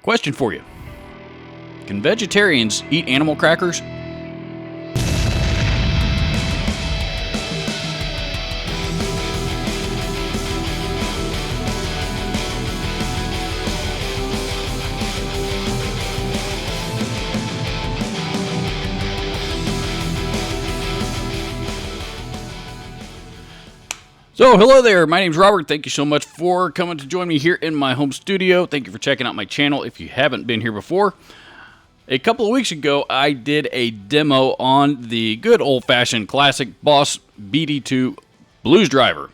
Question for you. Can vegetarians eat animal crackers? So, hello there, my name's Robert. Thank you so much for coming to join me here in my home studio. Thank you for checking out my channel if you haven't been here before. A couple of weeks ago, I did a demo on the good old-fashioned classic Boss BD2 Blues Driver.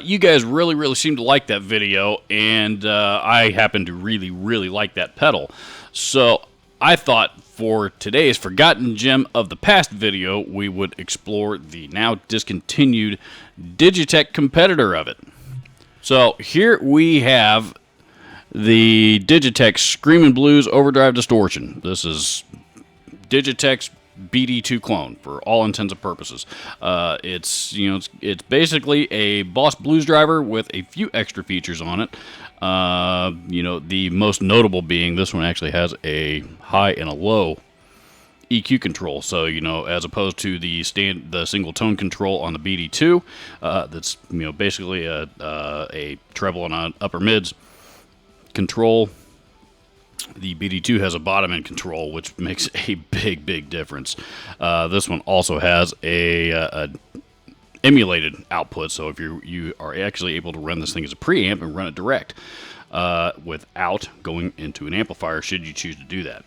You guys really seemed to like that video, and I happen to really like that pedal. So, I thought for today's Forgotten Gem of the Past video, we would explore the now discontinued DigiTech competitor of it. So here we have the DigiTech Screamin Blues Overdrive Distortion. This is DigiTech's BD2 clone for all intents and purposes. It's basically a Boss Blues Driver with a few extra features on it. The most notable being this one actually has a high and a low EQ control. So, as opposed to the single tone control on the BD2, that's basically a treble and an upper mids control. The BD2 has a bottom end control, which makes a big difference. This one also has a emulated output, so if you are actually able to run this thing as a preamp and run it direct without going into an amplifier, should you choose to do that.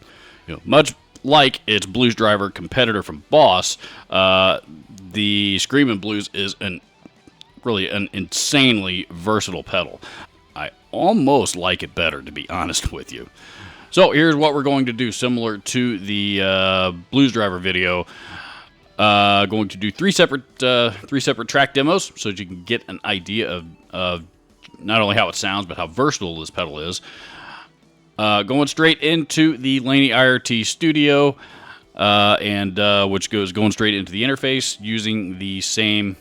Much like its Blues Driver competitor from Boss, the Screamin Blues is really an insanely versatile pedal. I almost like it better, to be honest with you. So here's what we're going to do, similar to the Blues Driver video. Going to do three separate track demos so that you can get an idea of not only how it sounds but how versatile this pedal is. Going straight into the Laney IRT Studio, which goes going straight into the interface using the same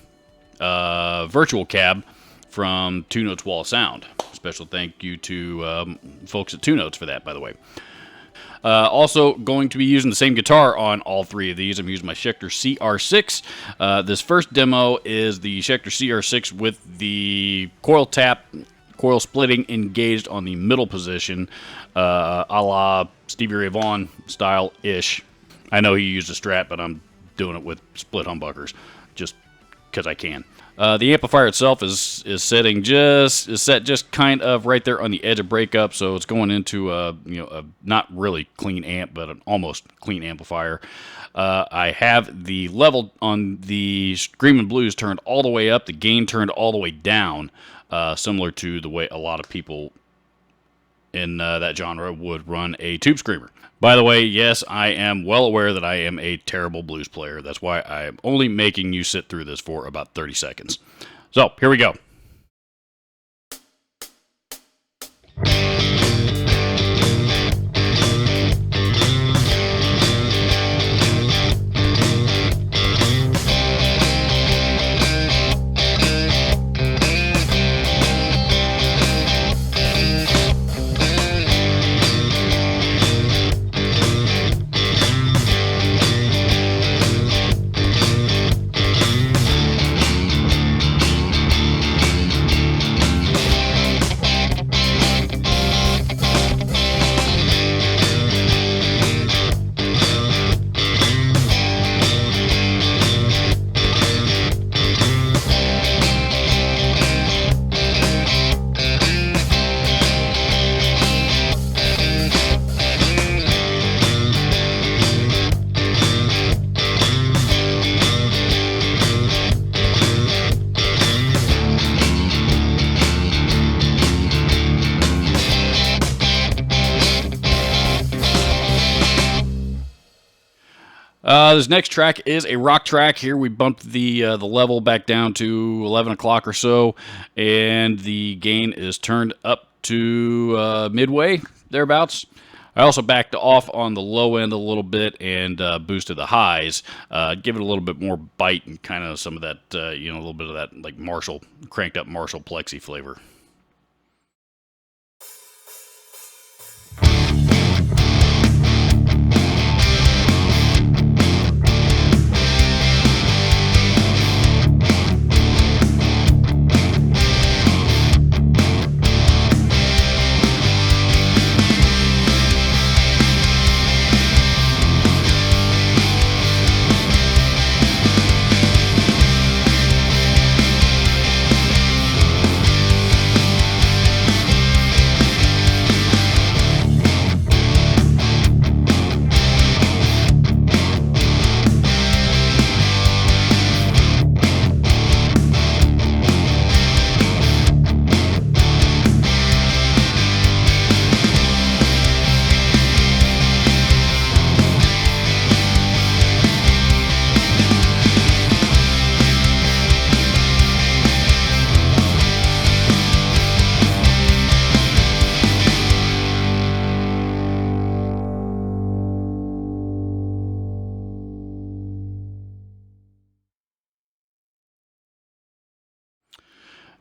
virtual cab from 2 Notes Wall of Sound. Special thank you to folks at 2 Notes for that, by the way. Also going to be using the same guitar on all three of these. I'm using my Schecter CR6. This first demo is the Schecter CR6 with the coil splitting engaged on the middle position, a la Stevie Ray Vaughan style-ish. I know he used a Strat, but I'm doing it with split humbuckers just because I can. The amplifier itself is set just kind of right there on the edge of breakup, so it's going into a not really clean amp, but an almost clean amplifier. I have the level on the Screamin Blues turned all the way up, the gain turned all the way down, similar to the way a lot of people in that genre would run a tube screamer. By the way, yes, I am well aware that I am a terrible blues player. That's why I am only making you sit through this for about 30 seconds. So, here we go. This next track is a rock track. Here we bumped the level back down to 11 o'clock or so, and the gain is turned up to midway, thereabouts. I also backed off on the low end a little bit and boosted the highs, give it a little bit more bite and kind of some of that, a little bit of that like Marshall, cranked up Marshall Plexi flavor.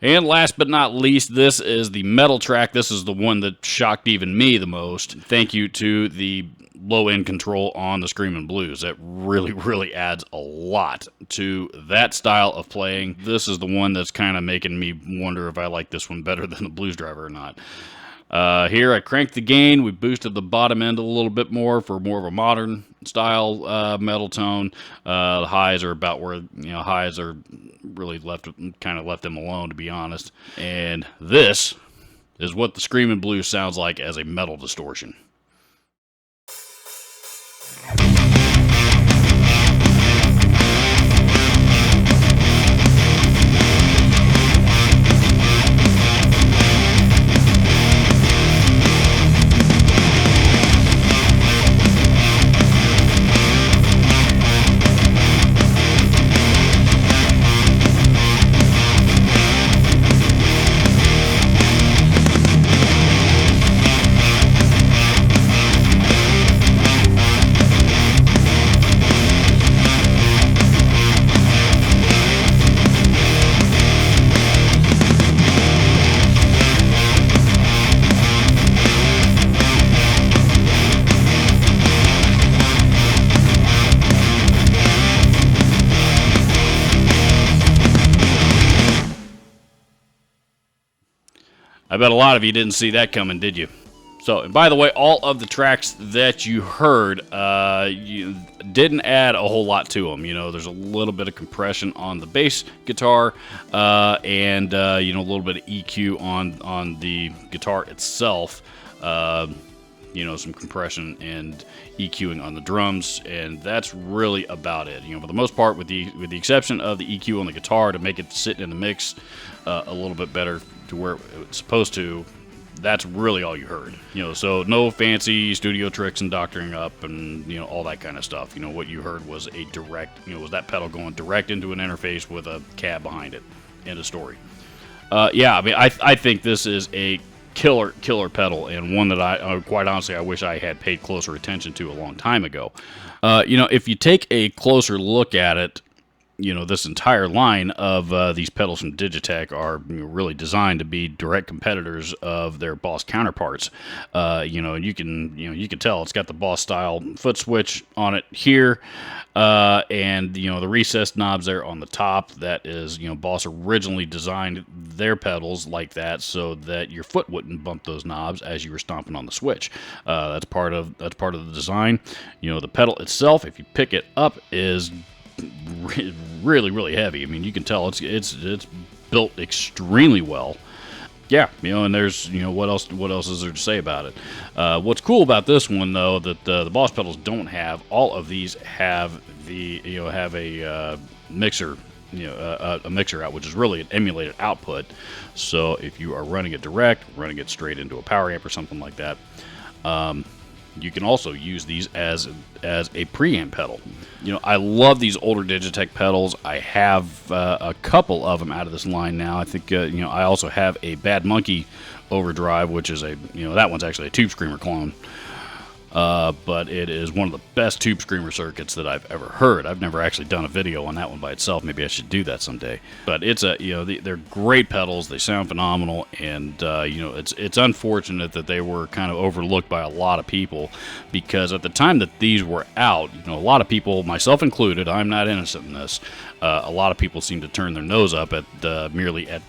And last but not least, this is the metal track. This is the one that shocked even me the most. Thank you to the low-end control on the Screamin' Blues. That really adds a lot to that style of playing. This is the one that's kind of making me wonder if I like this one better than the Blues Driver or not. Here I cranked the gain. We boosted the bottom end a little bit more for more of a modern style metal tone. The highs are about where, highs are really kind of left them alone, to be honest. And this is what the Screamin' Blues sounds like as a metal distortion. I bet a lot of you didn't see that coming, did you? So, and by the way, all of the tracks that you heard, you didn't add a whole lot to them. There's a little bit of compression on the bass guitar, and a little bit of EQ on the guitar itself. Some compression and EQing on the drums, and that's really about it. For the most part, with the exception of the EQ on the guitar to make it sit in the mix a little bit better to where it's supposed to, that's really all you heard. So no fancy studio tricks and doctoring up and all that kind of stuff. What you heard was a direct, was that pedal going direct into an interface with a cab behind it. End of story. Yeah, I mean, I think this is a killer pedal, and one that I quite honestly I wish I had paid closer attention to a long time ago. If you take a closer look at it, this entire line of these pedals from DigiTech are really designed to be direct competitors of their Boss counterparts. You can tell it's got the Boss style foot switch on it here, and the recessed knobs there on the top. That is, Boss originally designed their pedals like that so that your foot wouldn't bump those knobs as you were stomping on the switch. That's part of the design. The pedal itself, if you pick it up, is really heavy. I mean, you can tell it's built extremely well. Yeah, and there's what else is there to say about it? What's cool about this one, though, that the Boss pedals don't have. All of these have a mixer, a mixer out, which is really an emulated output. So if you are running it direct, running it straight into a power amp or something like that, you can also use these as a preamp pedal. I love these older Digitech pedals. I have a couple of them out of this line now. I think I also have a Bad Monkey overdrive, which is that one's actually a Tube Screamer clone. But it is one of the best Tube Screamer circuits that I've ever heard. I've never actually done a video on that one by itself. Maybe I should do that someday. But it's they're great pedals. They sound phenomenal, and it's unfortunate that they were kind of overlooked by a lot of people, because at the time that these were out, a lot of people, myself included, I'm not innocent in this. A lot of people seem to turn their nose up at merely at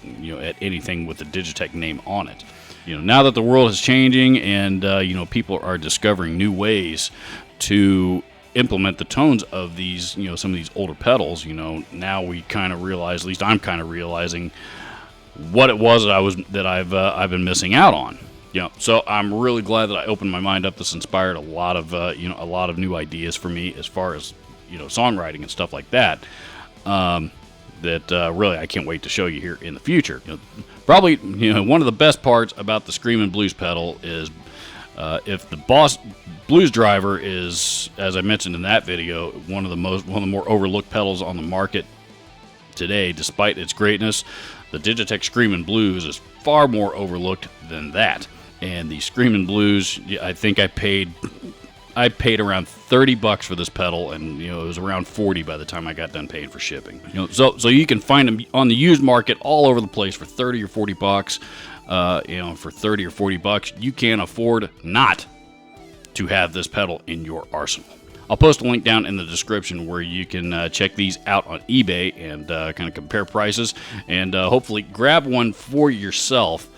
anything with the Digitech name on it. Now that the world is changing and, people are discovering new ways to implement the tones of these, some of these older pedals, now we kind of realize, at least I'm kind of realizing what it was that I've been missing out on. So I'm really glad that I opened my mind up. This inspired a lot of new ideas for me as far as, songwriting and stuff like that. That really I can't wait to show you here in the future. Probably, one of the best parts about the Screamin' Blues pedal is if the Boss Blues Driver is, as I mentioned in that video, one of the more overlooked pedals on the market today. Despite its greatness, the Digitech Screamin' Blues is far more overlooked than that. And the Screamin' Blues, I think I paid I paid around 30 bucks for this pedal, and it was around 40 by the time I got done paying for shipping. So you can find them on the used market all over the place for 30 or 40 bucks. For 30 or 40 bucks, you can't afford not to have this pedal in your arsenal. I'll post a link down in the description where you can check these out on eBay and kind of compare prices, and hopefully grab one for yourself,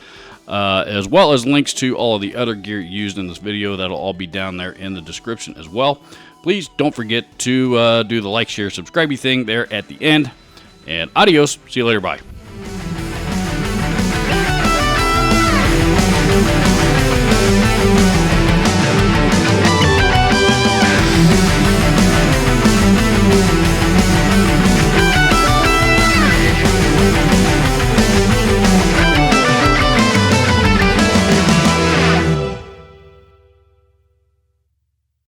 as well as links to all of the other gear used in this video. That'll all be down there in the description as well. Please don't forget to do the like, share, subscribe thing there at the end, and adios. See you later. Bye.